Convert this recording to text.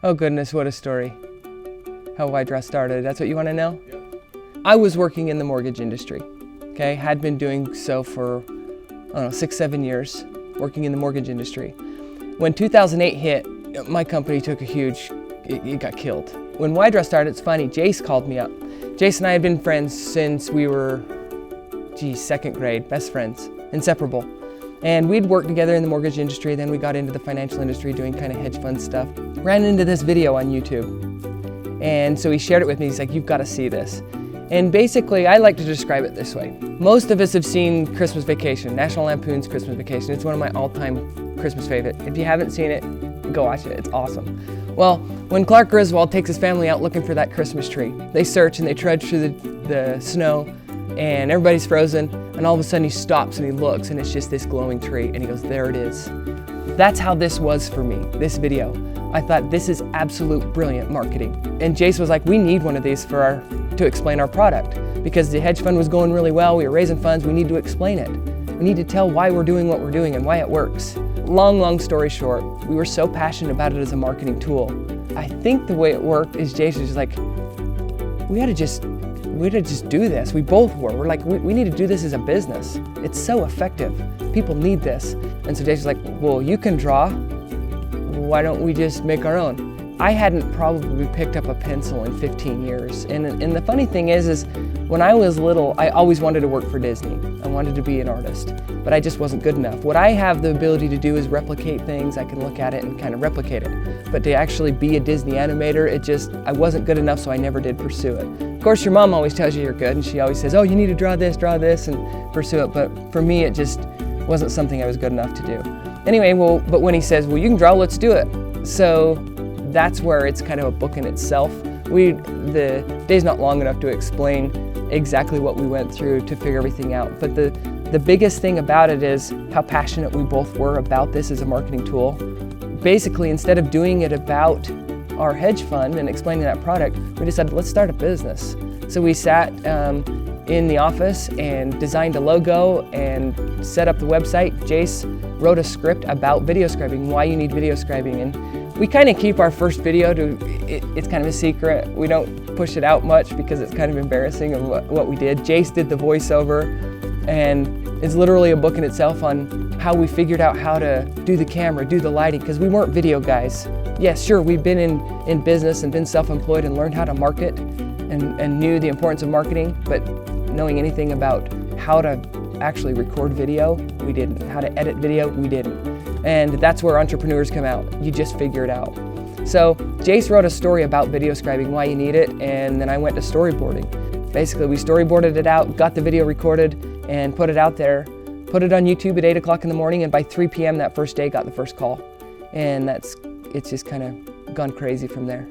Oh goodness, what a story. How Ydraw started. That's what you want to know? Yep. I was working in the mortgage industry. Okay, had been doing so for, I don't know, 6-7 years, working in the mortgage industry. When 2008 hit, my company took a huge, it got killed. When Ydraw started, it's funny, Jace called me up. Jace and I had been friends since we were, second grade, best friends, inseparable. And we'd worked together in the mortgage industry, then we got into the financial industry doing kind of hedge fund stuff. Ran into this video on YouTube. And so he shared it with me, he's like, you've got to see this. And basically, I like to describe it this way. Most of us have seen Christmas Vacation, National Lampoon's Christmas Vacation. It's one of my all-time Christmas favorite. If you haven't seen it, go watch it, it's awesome. Well, when Clark Griswold takes his family out looking for that Christmas tree, they search and they trudge through the snow and everybody's frozen, and all of a sudden he stops and he looks and it's just this glowing tree and he goes, there it is. That's how this was for me, this video. I thought this is absolute brilliant marketing. And Jace was like, we need one of these to explain our product because the hedge fund was going really well, we were raising funds, we need to explain it. We need to tell why we're doing what we're doing and why it works. Long story short, we were so passionate about it as a marketing tool. I think the way it worked is Jace was just like, we had to just do this. We both were. We're like, we need to do this as a business. It's so effective. People need this. And so Jace was like, well, you can draw. Why don't we just make our own? I hadn't probably picked up a pencil in 15 years. And the funny thing is when I was little, I always wanted to work for Disney. I wanted to be an artist, but I just wasn't good enough. What I have the ability to do is replicate things. I can look at it and kind of replicate it. But to actually be a Disney animator, I wasn't good enough, so I never did pursue it. Of course, your mom always tells you you're good, and she always says, oh, you need to draw this, and pursue it. But for me, it just wasn't something I was good enough to do. Anyway, but when he says, well, you can draw, let's do it. So that's where it's kind of a book in itself. The day's not long enough to explain exactly what we went through to figure everything out. But the biggest thing about it is how passionate we both were about this as a marketing tool. Basically, instead of doing it about our hedge fund and explaining that product, we decided, let's start a business. So we sat in the office and designed a logo and set up the website. Jace wrote a script about video scribing, why you need video scribing. And we kind of keep our first video it's kind of a secret. We don't push it out much because it's kind of embarrassing of what we did. Jace did the voiceover, and it's literally a book in itself on how we figured out how to do the camera, do the lighting, because we weren't video guys. Yes, sure, we've been in business and been self-employed and learned how to market and knew the importance of marketing, but knowing anything about how to actually record video, we didn't. How to edit video, we didn't. And that's where entrepreneurs come out. You just figure it out. So Jace wrote a story about video scribing, why you need it, and then I went to storyboarding. Basically, we storyboarded it out, got the video recorded, and put it out there, put it on YouTube at 8 o'clock in the morning, and by 3 p.m. that first day, got the first call. And it's just kind of gone crazy from there.